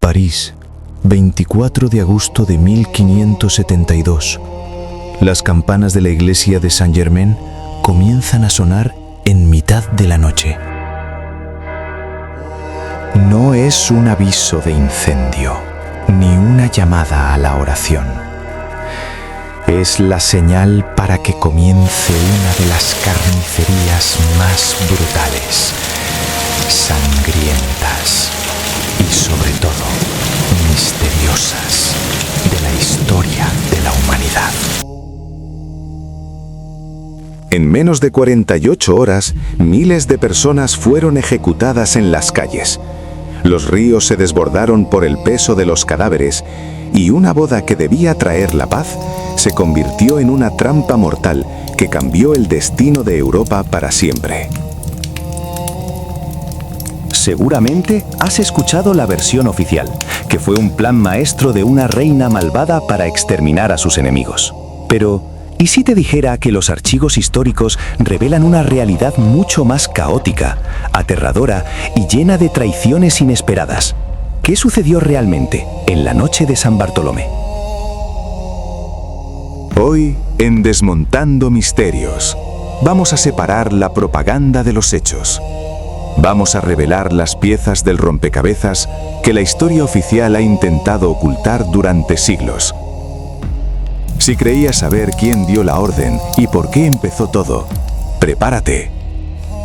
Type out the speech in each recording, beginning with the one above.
París, 24 de agosto de 1572. Las campanas de la iglesia de Saint-Germain comienzan a sonar en mitad de la noche. No es un aviso de incendio, ni una llamada a la oración. Es la señal para que comience una de las carnicerías más brutales, sangrientas y sobre todo misteriosas de la historia de la humanidad. En menos de 48 horas, miles de personas fueron ejecutadas en las calles. Los ríos se desbordaron por el peso de los cadáveres y una boda que debía traer la paz se convirtió en una trampa mortal que cambió el destino de Europa para siempre. Seguramente has escuchado la versión oficial, que fue un plan maestro de una reina malvada para exterminar a sus enemigos. Pero, ¿y si te dijera que los archivos históricos revelan una realidad mucho más caótica, aterradora y llena de traiciones inesperadas? ¿Qué sucedió realmente en la noche de San Bartolomé? Hoy, en Desmontando Misterios, vamos a separar la propaganda de los hechos. Vamos a revelar las piezas del rompecabezas que la historia oficial ha intentado ocultar durante siglos. Si creías saber quién dio la orden y por qué empezó todo, prepárate,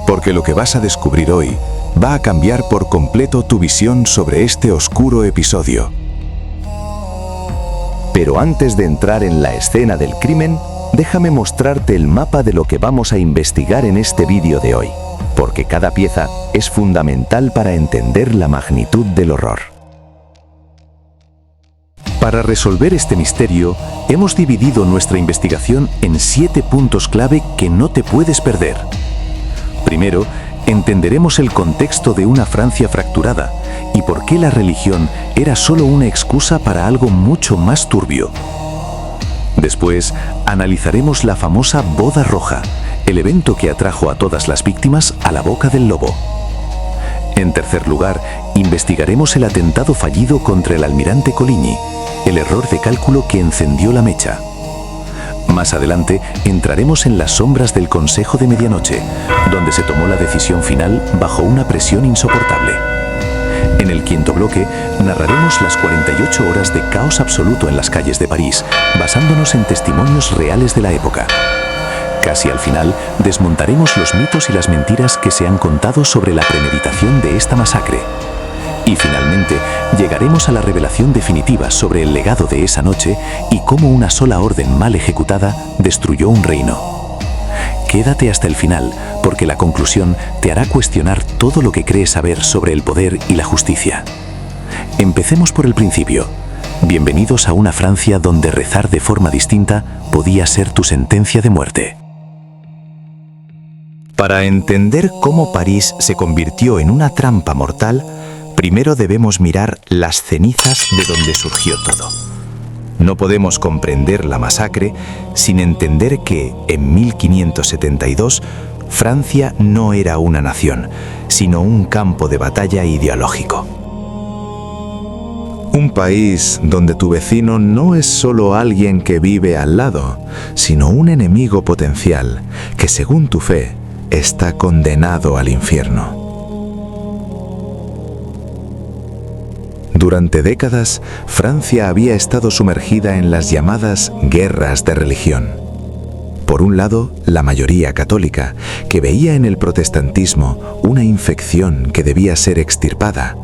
porque lo que vas a descubrir hoy va a cambiar por completo tu visión sobre este oscuro episodio. Pero antes de entrar en la escena del crimen, déjame mostrarte el mapa de lo que vamos a investigar en este vídeo de hoy, porque cada pieza es fundamental para entender la magnitud del horror. Para resolver este misterio, hemos dividido nuestra investigación en 7 puntos clave que no te puedes perder. Primero, entenderemos el contexto de una Francia fracturada y por qué la religión era solo una excusa para algo mucho más turbio. Después, analizaremos la famosa boda roja, el evento que atrajo a todas las víctimas a la boca del lobo. En tercer lugar, investigaremos el atentado fallido contra el almirante Coligny, el error de cálculo que encendió la mecha. Más adelante, entraremos en las sombras del Consejo de Medianoche, donde se tomó la decisión final bajo una presión insoportable. En el quinto bloque, narraremos las 48 horas de caos absoluto en las calles de París, basándonos en testimonios reales de la época. Casi al final, desmontaremos los mitos y las mentiras que se han contado sobre la premeditación de esta masacre. Y finalmente, llegaremos a la revelación definitiva sobre el legado de esa noche y cómo una sola orden mal ejecutada destruyó un reino. Quédate hasta el final, porque la conclusión te hará cuestionar todo lo que crees saber sobre el poder y la justicia. Empecemos por el principio. Bienvenidos a una Francia donde rezar de forma distinta podía ser tu sentencia de muerte. Para entender cómo París se convirtió en una trampa mortal, primero debemos mirar las cenizas de donde surgió todo. No podemos comprender la masacre sin entender que, en 1572, Francia no era una nación, sino un campo de batalla ideológico. Un país donde tu vecino no es solo alguien que vive al lado, sino un enemigo potencial que, según tu fe, está condenado al infierno. Durante décadas, Francia había estado sumergida en las llamadas guerras de religión. Por un lado, la mayoría católica, que veía en el protestantismo una infección que debía ser extirpada.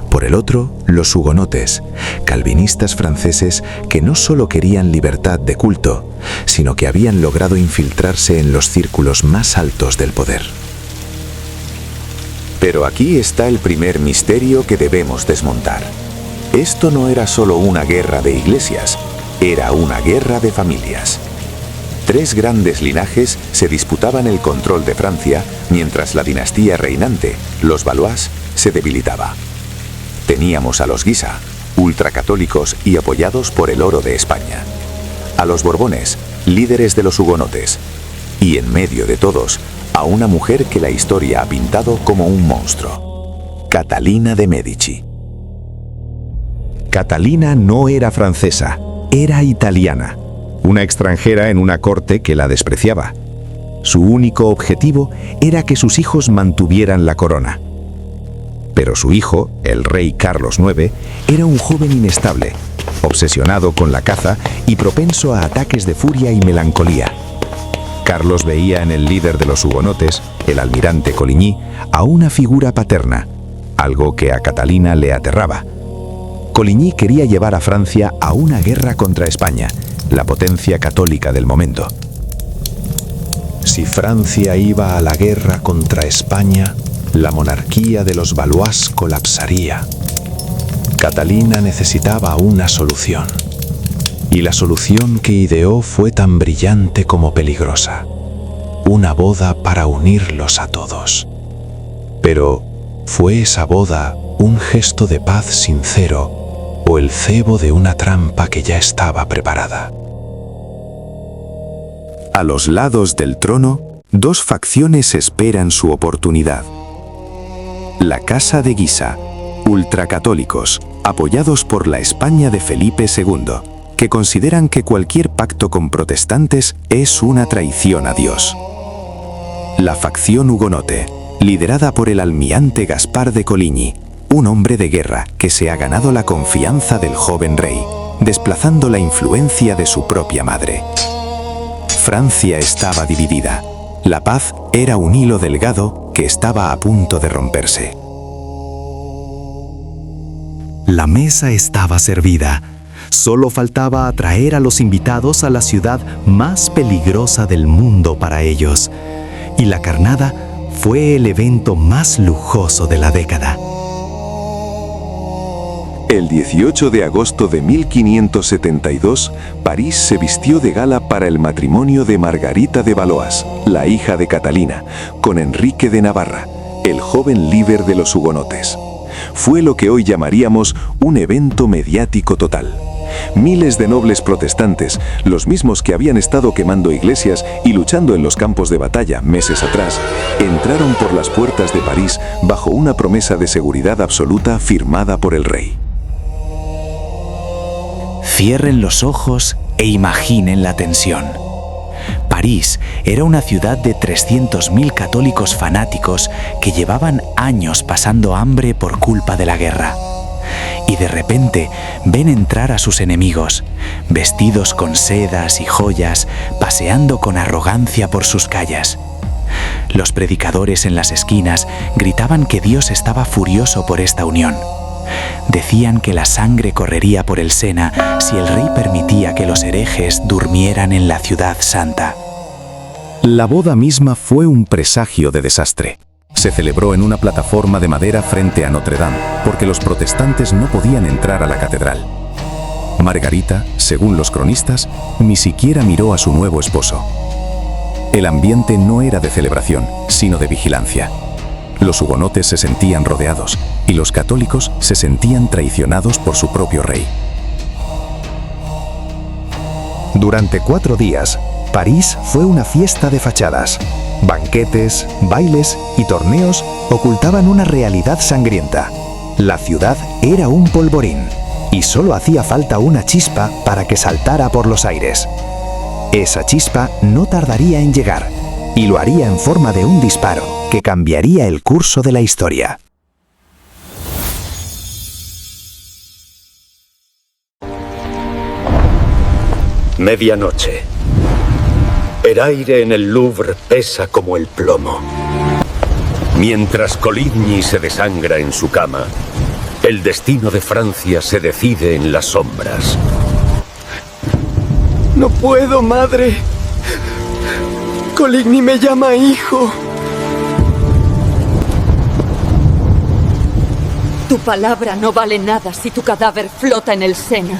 Por el otro, los hugonotes, calvinistas franceses que no solo querían libertad de culto, sino que habían logrado infiltrarse en los círculos más altos del poder. Pero aquí está el primer misterio que debemos desmontar. Esto no era solo una guerra de iglesias, era una guerra de familias. 3 grandes linajes se disputaban el control de Francia, mientras la dinastía reinante, los Valois, se debilitaba. Teníamos a los Guisa, ultracatólicos y apoyados por el oro de España. A los Borbones, líderes de los hugonotes. Y en medio de todos, a una mujer que la historia ha pintado como un monstruo. Catalina de Médici. Catalina no era francesa, era italiana, una extranjera en una corte que la despreciaba. Su único objetivo era que sus hijos mantuvieran la corona. Pero su hijo, el rey Carlos IX, era un joven inestable, obsesionado con la caza y propenso a ataques de furia y melancolía. Carlos veía en el líder de los hugonotes, el almirante Coligny, a una figura paterna, algo que a Catalina le aterraba. Coligny quería llevar a Francia a una guerra contra España, la potencia católica del momento. Si Francia iba a la guerra contra España, la monarquía de los Valois colapsaría. Catalina necesitaba una solución. Y la solución que ideó fue tan brillante como peligrosa. Una boda para unirlos a todos. Pero, ¿fue esa boda un gesto de paz sincero o el cebo de una trampa que ya estaba preparada? A los lados del trono, dos facciones esperan su oportunidad. La Casa de Guisa, ultracatólicos, apoyados por la España de Felipe II, que consideran que cualquier pacto con protestantes es una traición a Dios. La facción hugonote, liderada por el almirante Gaspar de Coligny, un hombre de guerra que se ha ganado la confianza del joven rey, desplazando la influencia de su propia madre. Francia estaba dividida. La paz era un hilo delgado que estaba a punto de romperse. La mesa estaba servida. Solo faltaba atraer a los invitados a la ciudad más peligrosa del mundo para ellos. Y la carnada fue el evento más lujoso de la década. El 18 de agosto de 1572, París se vistió de gala para el matrimonio de Margarita de Valois, la hija de Catalina, con Enrique de Navarra, el joven líder de los hugonotes. Fue lo que hoy llamaríamos un evento mediático total. Miles de nobles protestantes, los mismos que habían estado quemando iglesias y luchando en los campos de batalla meses atrás, entraron por las puertas de París bajo una promesa de seguridad absoluta firmada por el rey. Cierren los ojos e imaginen la tensión. París era una ciudad de 300.000 católicos fanáticos que llevaban años pasando hambre por culpa de la guerra. Y de repente ven entrar a sus enemigos, vestidos con sedas y joyas, paseando con arrogancia por sus calles. Los predicadores en las esquinas gritaban que Dios estaba furioso por esta unión. Decían que la sangre correría por el Sena si el rey permitía que los herejes durmieran en la ciudad santa. La boda misma fue un presagio de desastre. Se celebró en una plataforma de madera frente a Notre Dame, porque los protestantes no podían entrar a la catedral. Margarita, según los cronistas, ni siquiera miró a su nuevo esposo. El ambiente no era de celebración, sino de vigilancia. Los hugonotes se sentían rodeados y los católicos se sentían traicionados por su propio rey. Durante 4 días, París fue una fiesta de fachadas. Banquetes, bailes y torneos ocultaban una realidad sangrienta. La ciudad era un polvorín y solo hacía falta una chispa para que saltara por los aires. Esa chispa no tardaría en llegar y lo haría en forma de un disparo que cambiaría el curso de la historia. Medianoche. El aire en el Louvre pesa como el plomo. Mientras Coligny se desangra en su cama, el destino de Francia se decide en las sombras. No puedo, madre. Coligny me llama hijo. Tu palabra no vale nada si tu cadáver flota en el Sena.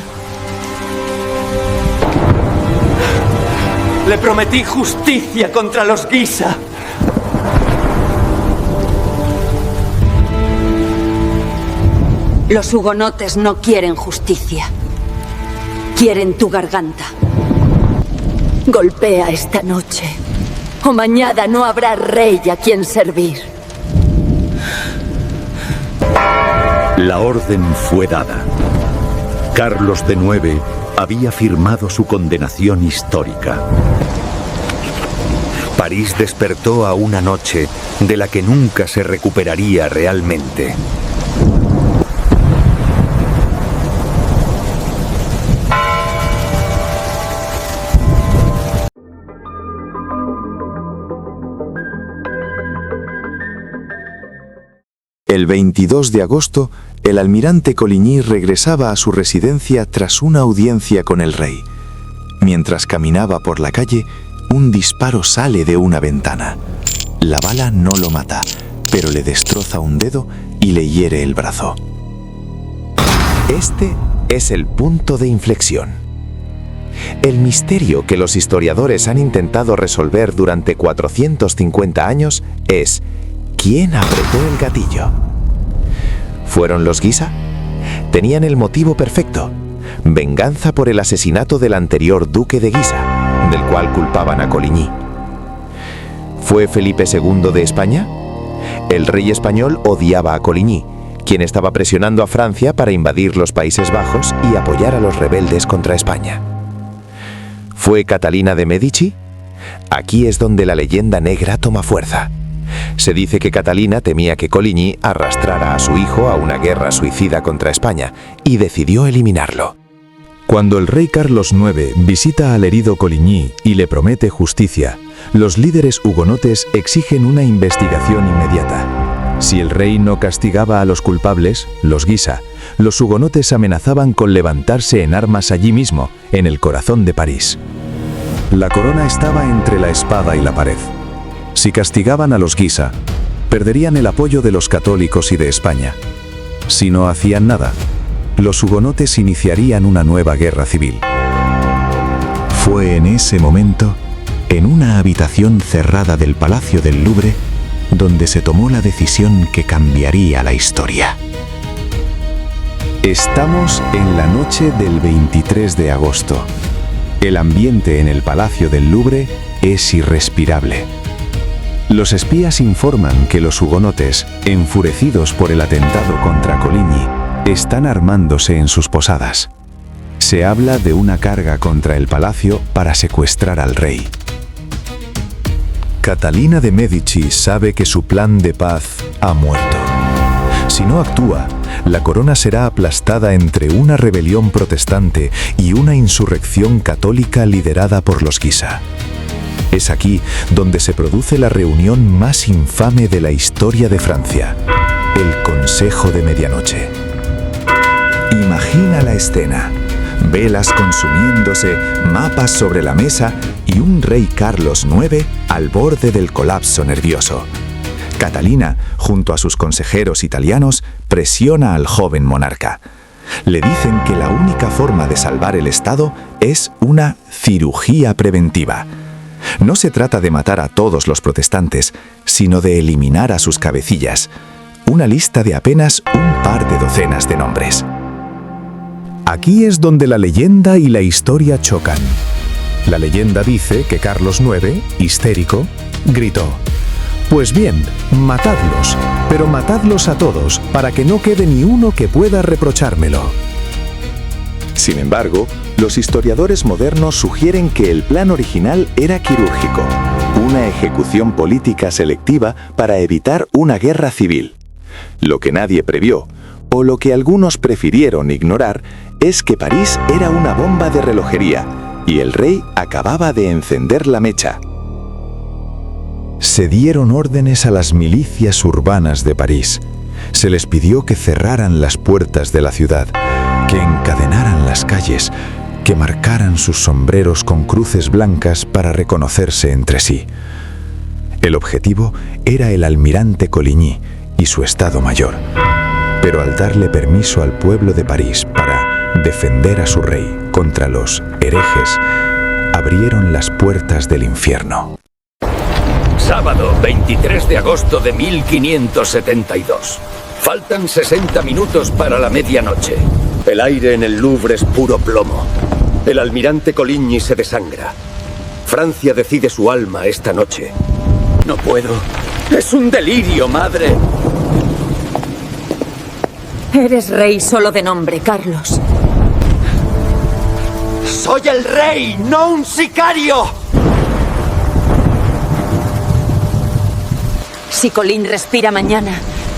Le prometí justicia contra los Guisa. Los hugonotes no quieren justicia. Quieren tu garganta. Golpea esta noche, o mañana no habrá rey a quien servir. La orden fue dada. Carlos IX había firmado su condenación histórica. París despertó a una noche de la que nunca se recuperaría realmente. El 22 de agosto, el almirante Coligny regresaba a su residencia tras una audiencia con el rey. Mientras caminaba por la calle, un disparo sale de una ventana. La bala no lo mata, pero le destroza un dedo y le hiere el brazo. Este es el punto de inflexión. El misterio que los historiadores han intentado resolver durante 450 años es: ¿quién apretó el gatillo? ¿Fueron los Guisa? Tenían el motivo perfecto: venganza por el asesinato del anterior duque de Guisa, del cual culpaban a Coligny. ¿Fue Felipe II de España? El rey español odiaba a Coligny, quien estaba presionando a Francia para invadir los Países Bajos y apoyar a los rebeldes contra España. ¿Fue Catalina de Medici? Aquí es donde la leyenda negra toma fuerza. Se dice que Catalina temía que Coligny arrastrara a su hijo a una guerra suicida contra España y decidió eliminarlo. Cuando el rey Carlos IX visita al herido Coligny y le promete justicia, los líderes hugonotes exigen una investigación inmediata. Si el rey no castigaba a los culpables, los Guisa, los hugonotes amenazaban con levantarse en armas allí mismo, en el corazón de París. La corona estaba entre la espada y la pared. Si castigaban a los Guisa, perderían el apoyo de los católicos y de España. Si no hacían nada, los hugonotes iniciarían una nueva guerra civil. Fue en ese momento, en una habitación cerrada del Palacio del Louvre, donde se tomó la decisión que cambiaría la historia. Estamos en la noche del 23 de agosto. El ambiente en el Palacio del Louvre es irrespirable. Los espías informan que los hugonotes, enfurecidos por el atentado contra Coligny, están armándose en sus posadas. Se habla de una carga contra el palacio para secuestrar al rey. Catalina de Medici sabe que su plan de paz ha muerto. Si no actúa, la corona será aplastada entre una rebelión protestante y una insurrección católica liderada por los Guisa. Es aquí donde se produce la reunión más infame de la historia de Francia, el Consejo de Medianoche. Imagina la escena: velas consumiéndose, mapas sobre la mesa y un rey Carlos IX al borde del colapso nervioso. Catalina, junto a sus consejeros italianos, presiona al joven monarca. Le dicen que la única forma de salvar el Estado es una cirugía preventiva. No se trata de matar a todos los protestantes, sino de eliminar a sus cabecillas. Una lista de apenas un par de docenas de nombres. Aquí es donde la leyenda y la historia chocan. La leyenda dice que Carlos IX, histérico, gritó: «Pues bien, matadlos, pero matadlos a todos, para que no quede ni uno que pueda reprochármelo». Sin embargo, los historiadores modernos sugieren que el plan original era quirúrgico, una ejecución política selectiva para evitar una guerra civil. Lo que nadie previó, o lo que algunos prefirieron ignorar, es que París era una bomba de relojería y el rey acababa de encender la mecha. Se dieron órdenes a las milicias urbanas de París. Se les pidió que cerraran las puertas de la ciudad, que encadenaran las calles, que marcaran sus sombreros con cruces blancas para reconocerse entre sí. El objetivo era el almirante Coligny y su Estado Mayor. Pero al darle permiso al pueblo de París para defender a su rey contra los herejes, abrieron las puertas del infierno. Sábado 23 de agosto de 1572. Faltan 60 minutos para la medianoche. El aire en el Louvre es puro plomo. El almirante Coligny se desangra. Francia decide su alma esta noche. No puedo. Es un delirio, madre. Eres rey solo de nombre, Carlos. Soy el rey, no un sicario. Si Colin respira mañana,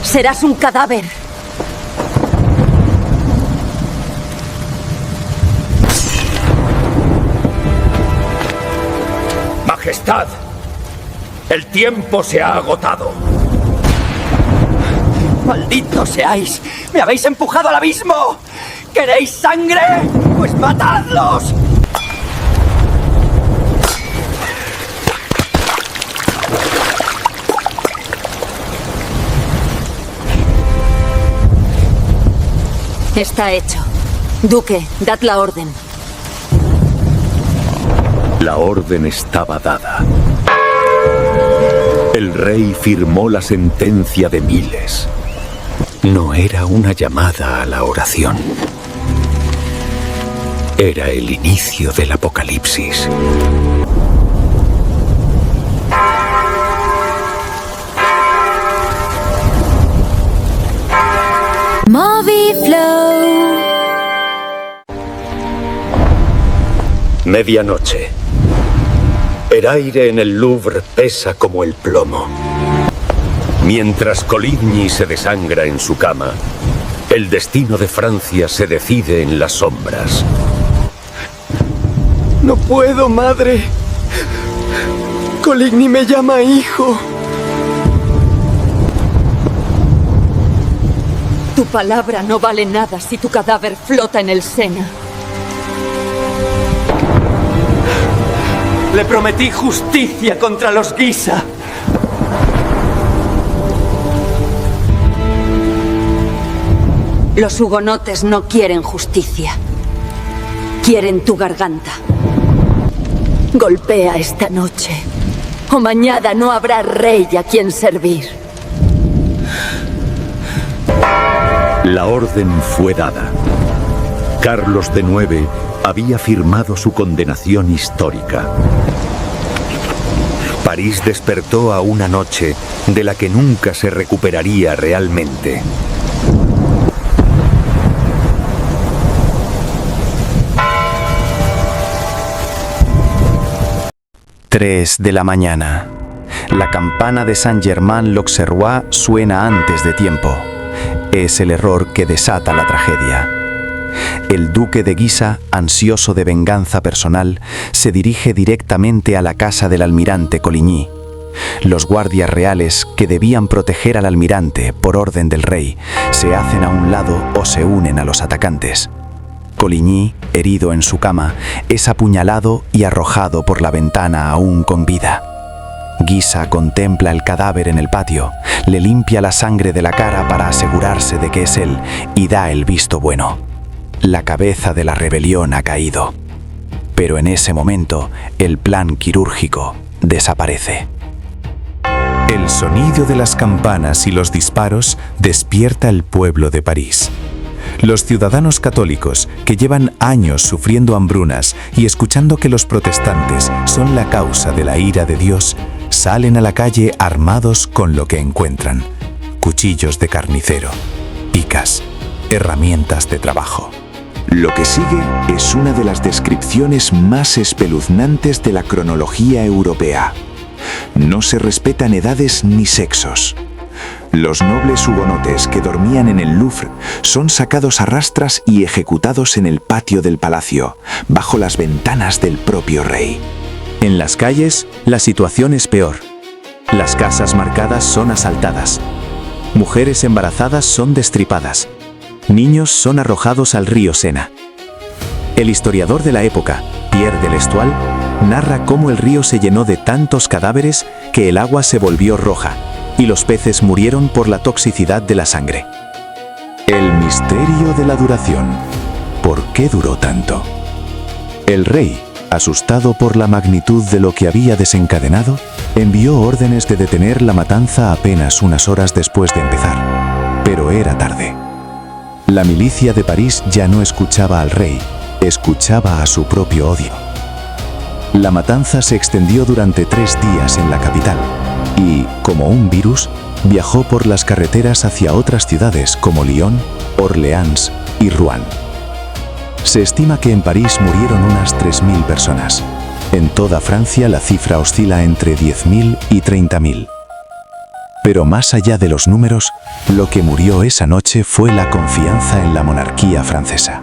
serás un cadáver. Majestad, el tiempo se ha agotado. ¡Malditos seáis! ¡Me habéis empujado al abismo! ¿Queréis sangre? ¡Pues matadlos! Está hecho. Duque, dad la orden. La orden estaba dada. El rey firmó la sentencia de miles. No era una llamada a la oración. Era el inicio del apocalipsis. Moviflow. Medianoche. El aire en el Louvre pesa como el plomo. Mientras Coligny se desangra en su cama, el destino de Francia se decide en las sombras. No puedo, madre. Coligny me llama hijo. Tu palabra no vale nada si tu cadáver flota en el Sena. Le prometí justicia contra los Guisa. Los hugonotes no quieren justicia. Quieren tu garganta. Golpea esta noche, o mañana no habrá rey a quien servir. La orden fue dada. Carlos IX había firmado su condenación histórica. París despertó a una noche de la que nunca se recuperaría realmente. Tres de la mañana. La campana de Saint-Germain-l'Auxerrois suena antes de tiempo. Es el error que desata la tragedia. El duque de Guisa, ansioso de venganza personal, se dirige directamente a la casa del almirante Coligny. Los guardias reales, que debían proteger al almirante por orden del rey, se hacen a un lado o se unen a los atacantes. Coligny, herido en su cama, es apuñalado y arrojado por la ventana aún con vida. Guisa contempla el cadáver en el patio, le limpia la sangre de la cara para asegurarse de que es él y da el visto bueno. La cabeza de la rebelión ha caído. Pero en ese momento, el plan quirúrgico desaparece. El sonido de las campanas y los disparos despierta el pueblo de París. Los ciudadanos católicos, que llevan años sufriendo hambrunas y escuchando que los protestantes son la causa de la ira de Dios, salen a la calle armados con lo que encuentran: cuchillos de carnicero, picas, herramientas de trabajo. Lo que sigue es una de las descripciones más espeluznantes de la cronología europea. No se respetan edades ni sexos. Los nobles hugonotes que dormían en el Louvre son sacados a rastras y ejecutados en el patio del palacio, bajo las ventanas del propio rey. En las calles, la situación es peor. Las casas marcadas son asaltadas. Mujeres embarazadas son destripadas. Niños son arrojados al río Sena. El historiador de la época, Pierre de l'Estoile, narra cómo el río se llenó de tantos cadáveres que el agua se volvió roja y los peces murieron por la toxicidad de la sangre. El misterio de la duración. ¿Por qué duró tanto? El rey, asustado por la magnitud de lo que había desencadenado, envió órdenes de detener la matanza apenas unas horas después de empezar. Pero era tarde. La milicia de París ya no escuchaba al rey, escuchaba a su propio odio. La matanza se extendió durante 3 días en la capital y, como un virus, viajó por las carreteras hacia otras ciudades como Lyon, Orleans y Rouen. Se estima que en París murieron unas 3.000 personas. En toda Francia la cifra oscila entre 10.000 y 30.000. Pero más allá de los números, lo que murió esa noche fue la confianza en la monarquía francesa.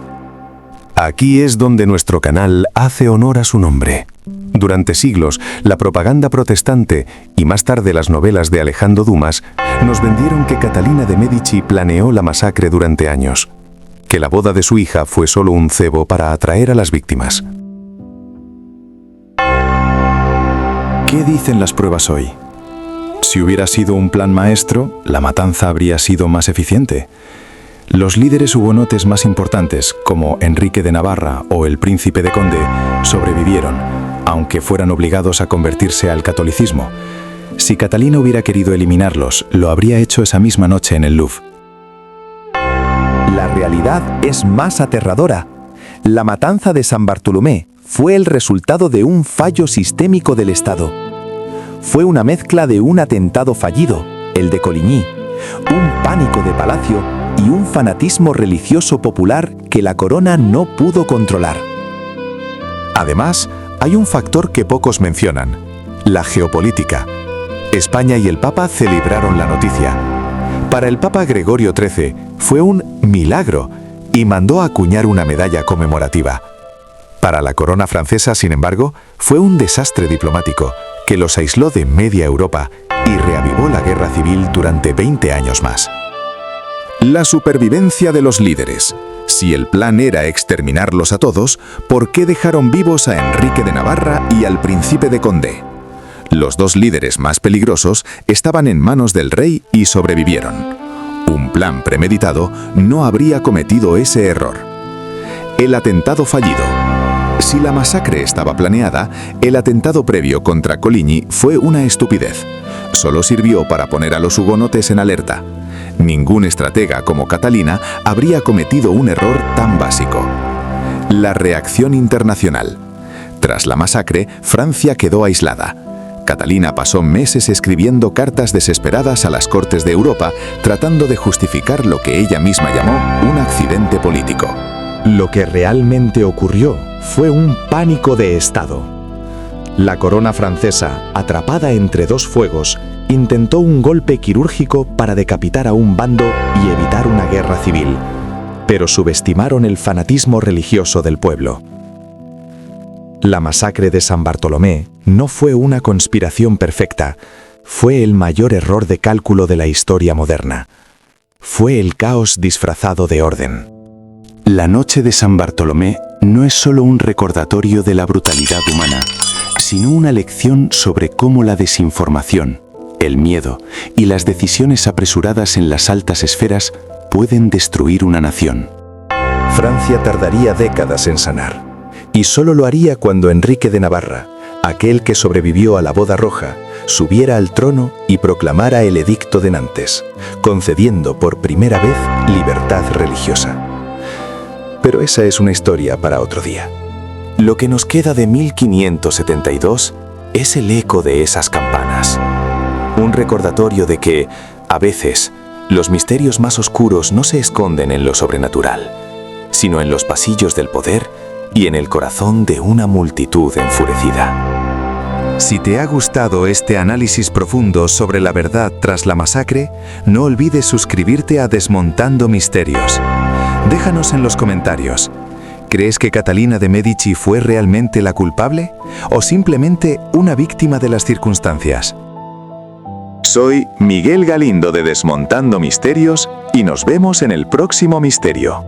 Aquí es donde nuestro canal hace honor a su nombre. Durante siglos, la propaganda protestante y más tarde las novelas de Alejandro Dumas nos vendieron que Catalina de Médici planeó la masacre durante años, que la boda de su hija fue solo un cebo para atraer a las víctimas. ¿Qué dicen las pruebas hoy? Si hubiera sido un plan maestro, la matanza habría sido más eficiente. Los líderes hugonotes más importantes, como Enrique de Navarra o el príncipe de Condé, sobrevivieron, aunque fueran obligados a convertirse al catolicismo. Si Catalina hubiera querido eliminarlos, lo habría hecho esa misma noche en el Louvre. La realidad es más aterradora. La matanza de San Bartolomé fue el resultado de un fallo sistémico del Estado. Fue una mezcla de un atentado fallido, el de Coligny, un pánico de palacio y un fanatismo religioso popular que la corona no pudo controlar. Además, hay un factor que pocos mencionan: la geopolítica. España y el Papa celebraron la noticia. Para el Papa Gregorio XIII fue un milagro y mandó acuñar una medalla conmemorativa. Para la corona francesa, sin embargo, fue un desastre diplomático que los aisló de media Europa y reavivó la guerra civil durante 20 años más. La supervivencia de los líderes. Si el plan era exterminarlos a todos, ¿por qué dejaron vivos a Enrique de Navarra y al príncipe de Condé? Los dos líderes más peligrosos estaban en manos del rey y sobrevivieron. Un plan premeditado no habría cometido ese error. El atentado fallido. Si la masacre estaba planeada, el atentado previo contra Coligny fue una estupidez. Solo sirvió para poner a los hugonotes en alerta. Ningún estratega como Catalina habría cometido un error tan básico. La reacción internacional. Tras la masacre, Francia quedó aislada. Catalina pasó meses escribiendo cartas desesperadas a las cortes de Europa, tratando de justificar lo que ella misma llamó un accidente político. Lo que realmente ocurrió fue un pánico de Estado. La corona francesa, atrapada entre dos fuegos, intentó un golpe quirúrgico para decapitar a un bando y evitar una guerra civil, pero subestimaron el fanatismo religioso del pueblo. La masacre de San Bartolomé no fue una conspiración perfecta, fue el mayor error de cálculo de la historia moderna. Fue el caos disfrazado de orden. La noche de San Bartolomé no es solo un recordatorio de la brutalidad humana, sino una lección sobre cómo la desinformación, el miedo y las decisiones apresuradas en las altas esferas pueden destruir una nación. Francia tardaría décadas en sanar, y solo lo haría cuando Enrique de Navarra, aquel que sobrevivió a la boda roja, subiera al trono y proclamara el Edicto de Nantes, concediendo por primera vez libertad religiosa. Pero esa es una historia para otro día. Lo que nos queda de 1572 es el eco de esas campanas. Un recordatorio de que, a veces, los misterios más oscuros no se esconden en lo sobrenatural, sino en los pasillos del poder y en el corazón de una multitud enfurecida. Si te ha gustado este análisis profundo sobre la verdad tras la masacre, no olvides suscribirte a Desmontando Misterios. Déjanos en los comentarios. ¿Crees que Catalina de Médici fue realmente la culpable o simplemente una víctima de las circunstancias? Soy Miguel Galindo de Desmontando Misterios y nos vemos en el próximo misterio.